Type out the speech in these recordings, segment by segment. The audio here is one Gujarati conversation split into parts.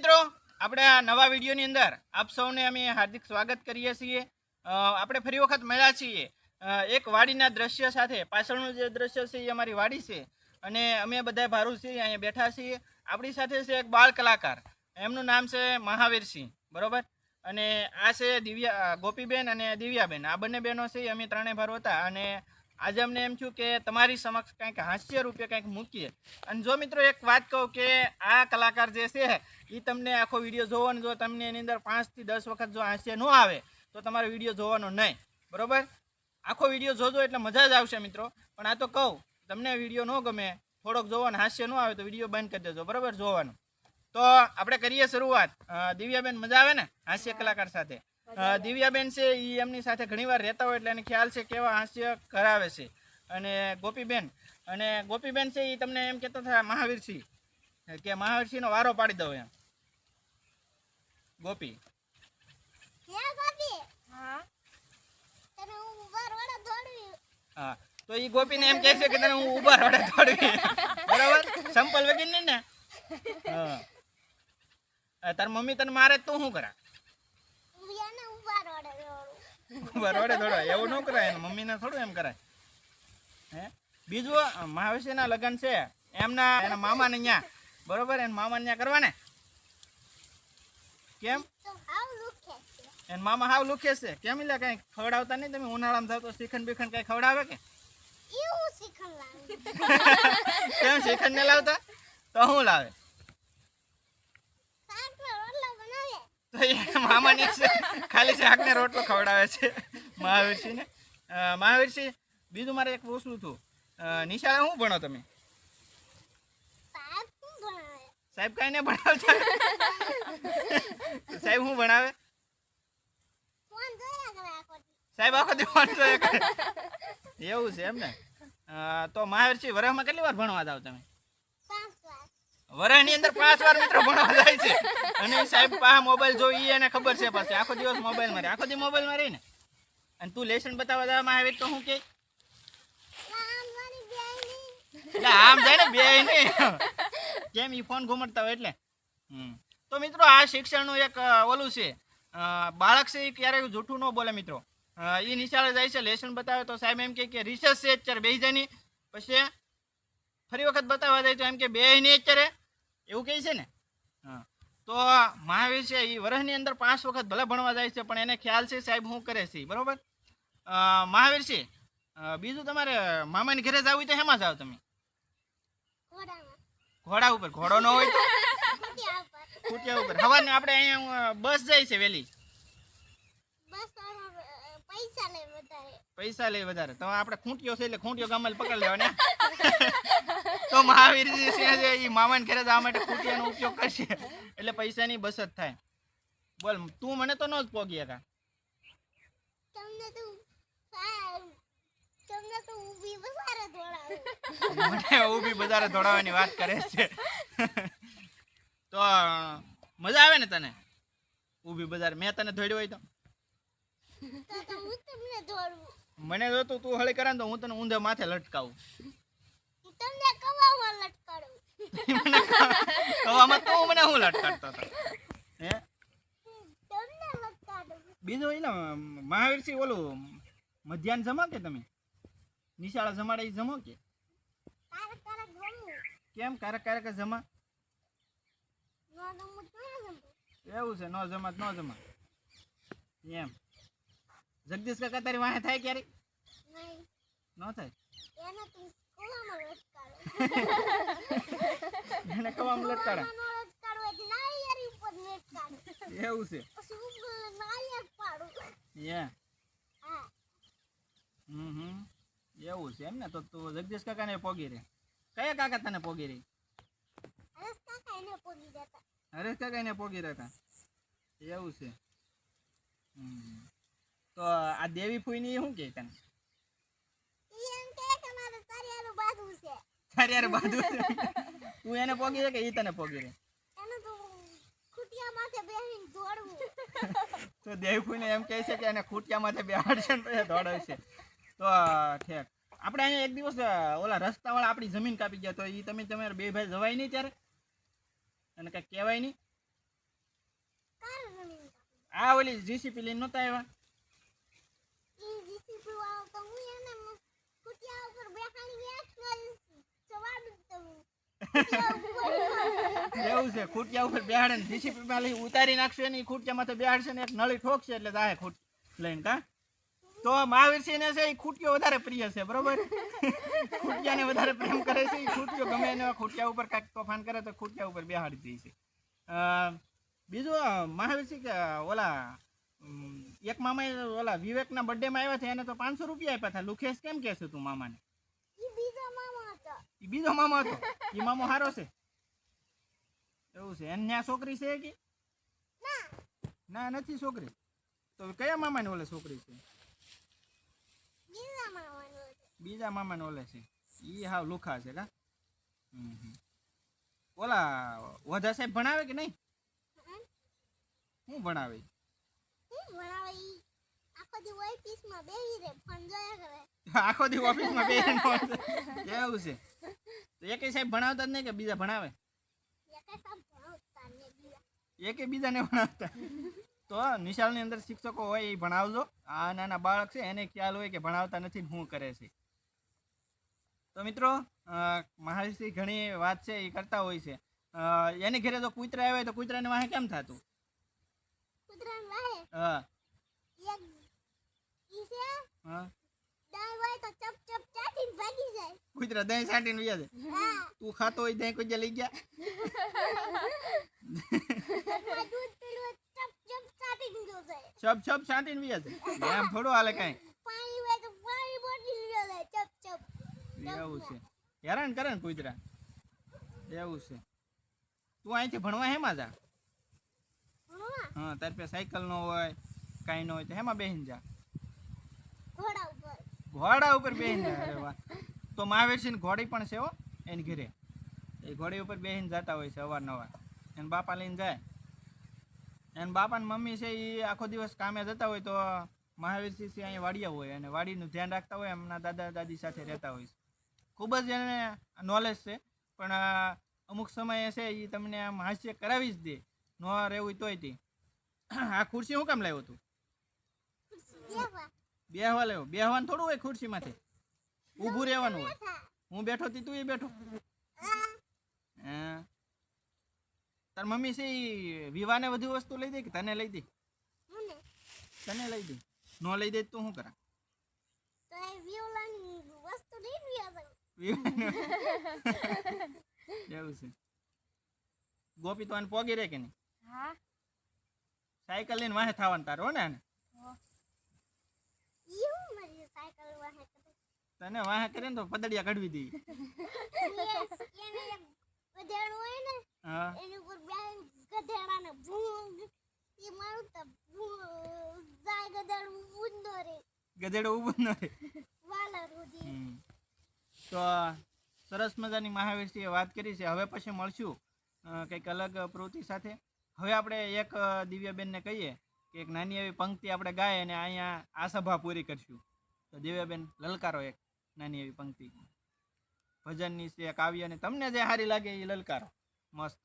મિત્રો આપણે આ નવા વિડીયોની અંદર આપ સૌને અમે હાર્દિક સ્વાગત કરીએ છીએ। આપણે ફરી વખત મળ્યા છીએ એક વાડીના દ્રશ્ય સાથે। પાછળનું જે દ્રશ્ય છે એ અમારી વાડી છે અને અમે બધા ભારું છીએ અહીંયા બેઠા છીએ। આપણી સાથે છે એક બાળ કલાકાર, એમનું નામ છે મહાવીરસિંહ, બરોબર। અને આ છે દિવ્યા, ગોપીબેન અને દિવ્યાબેન, આ બંને બહેનો છે। અમે ત્રણેય ભારો હતા અને આજે અમને એમ થયું કે તમારી સમક્ષ કંઈક હાસ્ય રૂપે કંઈક મૂકીએ। અને જો મિત્રો એક વાત કહું કે આ કલાકાર જે છે એ તમને આખો વિડીયો જોવાનો, જો તમને એની અંદર 5 થી 10 વખત જો હાસ્ય ન આવે તો તમારો વિડીયો જોવાનો નહીં, બરોબર। આખો વિડીયો જોજો એટલે મજા જ આવશે મિત્રો। પણ આ તો કહું, તમને વિડીયો ન ગમે, થોડોક જોવાનો, હાસ્ય ન આવે તો વિડીયો બંધ કરી દેજો, બરોબર, જોવાનું। તો આપણે કરીએ શરૂઆત। દિવ્યાબેન, મજા આવે ને હાસ્ય કલાકાર સાથે? દિવ્યાબેન છે એ એમની સાથે ઘણીવાર રહેતા હોય એટલે એને ખ્યાલ છે કેવા હાસ્ય કરાવે છે। અને ગોપીબેન છે એ તમને એમ કહેતા હતા મહાવીરસિંહ કે મહાવીરસિંહનો વારો પાડી દો એમ। ગોપી, હા, તો એ ગોપીને એમ કહે છે કે તને હું ઉભા રોડે દોડવી, બરાબર, સંપલ વગર નહીં ને? હા, તાર મમ્મી તને મારે તો શું કરા? ઉભા રોડે દોડવા એવું ન કરાય, મમ્મીને થોડું એમ કરાય હે। બીજું, મહાવીરસિંહના લગ્ન છે એના મામાને ત્યાં, બરોબર, એના મામાને ત્યાં કરવા ને? કેમ? એના મામા હાવ લુખે છે કેમ? એટલે કઈ ખવડાવતા નહીં તમે? ઉનાળામાં જાવ તો શ્રીખંડ બીખંડ કઈ ખવડાવે કે? કેમ શ્રીખંડ ને લાવતા તો શું લાવે? તો એ મામાને ખાલી શાક ને રોટલો ખવડાવે છે મહાવીરસિંહ ને। મહાવીરસિંહ, બીજું મારે એક પૂછવું હતું, નિશાળે શું ભણો તમે? સાહેબ કઈ ને ભણાવતા? સાહેબ શું ભણાવે? સાહેબ આખો દી ફોન જોયા કરે, એવું છે એમ ને? તો મહાવીરસિંહ, વરસમાં કેટલી વાર ભણવા જાવ તમે? વરસની અંદર 5 વાર મિત્રો ભણવા જાય છે। અને સાહેબ પાસે મોબાઈલ જોઈ એને ખબર છે, પાછી આખો દિવસ મોબાઈલમાં રહે, આખો દી મોબાઈલમાં રહી ને। અને તું લેસન બતાવવા જવા મહાવીર તો શું કે? એટલે આમ જાય ને, બે નહીં, કેમ ઈ ફોન ઘુમડતા હોય એટલે। તો મિત્રો આ શિક્ષણનું એક ઓલું છે, બાળક છે એ ક્યારેય જૂઠું ન બોલે મિત્રો। એ નિશાળે જાય છે, લેસન બતાવે તો સાહેબ એમ કે રિસર્ચ છે અત્યારે બેસી જાય નહીં, પછી ફરી વખત બતાવવા જાય તો એમ કે બે નહીં અત્યારે, એવું કહે છે ને? હા, તો મહાવીર છે એ વર્ષની અંદર 5 વખત ભલે ભણવા જાય છે પણ એને ખ્યાલ છે સાહેબ શું કરે છે, બરોબર। મહાવીર છે, બીજું તમારે મામાની ઘરે જવું તો હેમાં જાવ તમે? ઘોડા ઉપર? ઘોડો ન હોય તો ખૂટિયા ઉપર? સવારને આપણે અહીંયા બસ જાય છે વહેલી, પૈસા લે વધારે, તો આપણે ખૂંટિયો છે એટલે ખૂંટિયો ગામમાં પકડી લેવાને। તો મહાવીર છે એ મામાને ઘરે જવા માટે ખૂંટિયાનો ઉપયોગ કરશે એટલે પૈસાની બચત થાય। બોલ, તું મને તો ન જ પોગી કા? મને ઊભી બજારે દોડાવવાની વાત કરે છે। તો મજા આવે ને તને ઊભી બજાર? મેં તને દોડ્યો હોય તો મને જોતું તું હળી કરે તો હું તને ઊંધે માથે લટકાવું। કવામાં તું મને હું લટકાડતો હતો હે? બીજું એ ને મહાવીરસિંહ, ઓલું મધ્યાહન જમો કે તમે? નિશાળા જમાડે જમો કે? કેમ ક્યારેક ક્યારેક જમા? એવું છે, ન જમા ન જમા એમ? જગદીશ કાકા તારી વાહે થાય ક્યારેક? ન થાય? એને કવામાં લટકાડા? એવું છે? એવું છે એમ ને? તો તું જગદીશ કાકા ને પોગી રે? કયા કાકા તને પોગી રહી? હરેશ કાકા ને પોગી રહેતા? એવું છે? તો આ દેવી ફૂઈ ની શું કે તને? તારી યાર બાજુ તું એને પોગી રે કે ઈ તને પોગી રે? તો દેવી ફૂઈ ને એમ કહે છે કે એને ખૂટિયા માથે બેહાડશે ને પછી દોડાવશે। તો ઠેક, આપણે અહીંયા એક દિવસ ઓલા રસ્તાવાળા આપણી જમીન કાપી ગયા, તો એ તમે તમારે બે ભાઈ જવાય નહીં ત્યારે? અને કઈ કહેવાય નહીં? આ ઓલી જીસીપી લઈને નહોતા આવ્યા? એવું છે, ખૂટિયા ઉપર બેહાડે ને જીસીપી માં લઈ ઉતારી નાખશે ને ખૂટિયામાં તો બેહાડશે ને એક નળી ઠોકશે એટલે જાહે ખૂટ લઈને કા. તો મહાવીરસિંહ ને છે એ ખૂટિયો વધારે પ્રિય છે, બરોબર. ખૂટિયાને વધારે પ્રેમ કરે છે. એ ખૂટિયો ગમે એને ખૂટિયા ઉપર કાંઈક તોફાન કરે તો ખૂટિયા ઉપર બેહાડી દે છે. બીજું મહાવીરસિંહ કે ઓલા એક મામા ઓલા વિવેકના બર્થડેમાં આવ્યા છે એને તો 500 રૂપિયા આપ્યા હતા. લુખેશ કેમ કહેશે તું મામાને? એ બીજો મામા હતો. એ મામો સારો છે એવું છે. એને ત્યાં છોકરી છે કે ના? નથી છોકરી. તો કયા મામાને ઓલે છોકરી છે? બીજા મામાને ઓલે છે. ઈ હાવ લુખા છે કા. ઓલા વધા સાહેબ ભણાવે કે નહીં? શું ભણાવે? આખો દી ઓફિસમાં બેહીને એવું છે. તો એકે સાહેબ ભણાવતા જ નહીં કે બીજા ભણાવે? એકે બીજાને ભણાવતા. તો નિશાળની અંદર શિક્ષકો હોય એ ભણાવજો. આ નાના બાળક છે એને ખ્યાલ હોય કે ભણાવતા નથી શું કરે છે. તો મિત્રો મહાવીરસિંહ ઘણી વાત છે એ કરતા હોય છે. એની ઘરે જો કૂતરા આવે તો કૂતરાને વાહે કેમ થતું? હા કૂતરા દહીં છાંટીને વ્યા જાય. તું ખાતો હોય દહીં કોઈ લઈ ગયા? છપ છપ છાંટીને વ્યા જાય. એમ થોડું હાલે કઈ. એવું છે, હેરાન કરે ને કૂતરા. એવું છે. તું અહીંથી ભણવા હેમાં જા? હા, તારી પાસે સાયકલ નો હોય કાંઈ ન હોય તો હેમાં બેહીને જા? ઘોડા ઉપર બેહીને જા. અરે વાહ. તો મહાવીરસિંહ ઘોડી પણ છે હો એની ઘરે. એ ઘોડી ઉપર બેહીને જતા હોય છે અવારનવાર. એને બાપા લઈને જાય. એને બાપા ને મમ્મી છે એ આખો દિવસ કામે જતા હોય તો મહાવીરસિંહ અહીંયા વાડિયા હોય અને વાડીનું ધ્યાન રાખતા હોય. એમના દાદા દાદી સાથે રહેતા હોય છે. ખૂબ જ એને નોલેજ છે. પણ અમુક સમયે છે એ તમને આમ હાસ્ય કરાવી જ દે. ન રહેવું તોય તે. આ ખુરશી શું કામ લાવ્યો તું? બેહવા લાવ્યો? બેહવાનું થોડું હોય ખુરશીમાંથી, ઊભું રહેવાનું હોય. હું બેઠો તી તું એ બેઠો? હા. તાર મમ્મી છે એ વિવાને વધુ વસ્તુ લઈ દે કે તને લઈ દે? તને લઈ દે. ન લઈ દે તું શું કરા? એવું છે. ગોપી તો આને પોગી રે કે નહીં? સાયકલ લઈને વાહે થવાનું તારો ને? તને વાહે કરે ને તો પદડિયા કાઢવી દે. ગધેડો ઊભો ન રે. તો સરસ મજાની મહાવીરસિંહે વાત કરી છે. હવે પછી મળશું કંઈક અલગ પ્રવૃત્તિ સાથે. હવે આપણે એક દિવ્યાબેનને કહીએ કે એક નાની એવી પંક્તિ આપણે ગાય અને અહીંયા આ સભા પૂરી કરશું. તો દિવ્યાબેન લલકારો એક નાની એવી પંક્તિ, ભજનની છે, કાવ્યની, તમને જે સારી લાગે એ લલકારો. મસ્ત.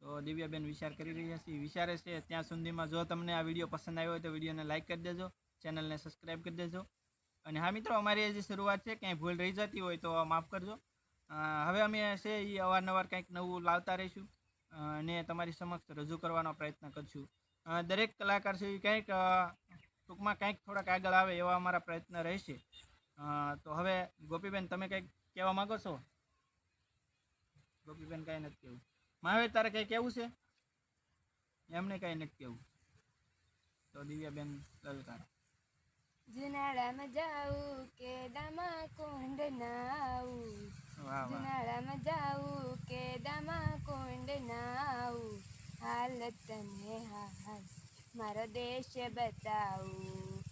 તો દિવ્યાબેન વિચાર કરી રહ્યા છે. વિચારે છે ત્યાં સુધીમાં જો તમને આ વિડીયો પસંદ આવ્યો હોય તો વિડીયોને લાઇક કરી દેજો, ચેનલને સબસ્ક્રાઈબ કરી દેજો. અને હા મિત્રો, અમારી હજી શરૂઆત છે, ક્યાંય ભૂલ રહી જતી હોય તો માફ કરજો. હવે અમે છે એ અવારનવાર કંઈક નવું લાવતા રહીશું અને તમારી સમક્ષ રજૂ કરવાનો પ્રયત્ન કરશું. દરેક કલાકાર છે એ કંઈક ટૂંકમાં કંઈક થોડાક આગળ આવે એવા અમારા પ્રયત્ન રહેશે. તો હવે ગોપીબેન તમે કંઈક કહેવા માગો છો? ગોપીબેન કાંઈ નથી કહેવું. મહાવીર તારે કંઈ કહેવું છે? એમને કાંઈ નથી કહેવું. તો દિવ્યાબેન લલકાર. જુનાળામાં જાવું કે દામા કુંડ નાવું, જુનાળામાં જાવું કે દામા કુંડ નાવું, હાલત ને હાલ મારો દેશ બતાવું,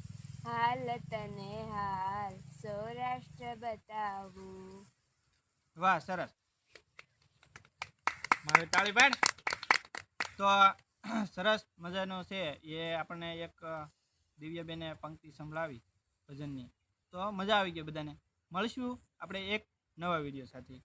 હાલત ને હાલ સૌરાષ્ટ્ર બતાવું. વાહ, સરસ. મારે તાળી પાડ. તો સરસ મજાનો છે એ આપણને એક દિવ્યાબેને પંક્તિ સંભળાવી ભજનની. તો મજા આવી ગઈ બધાને. મળશું આપણે એક નવા વિડીયો સાથે.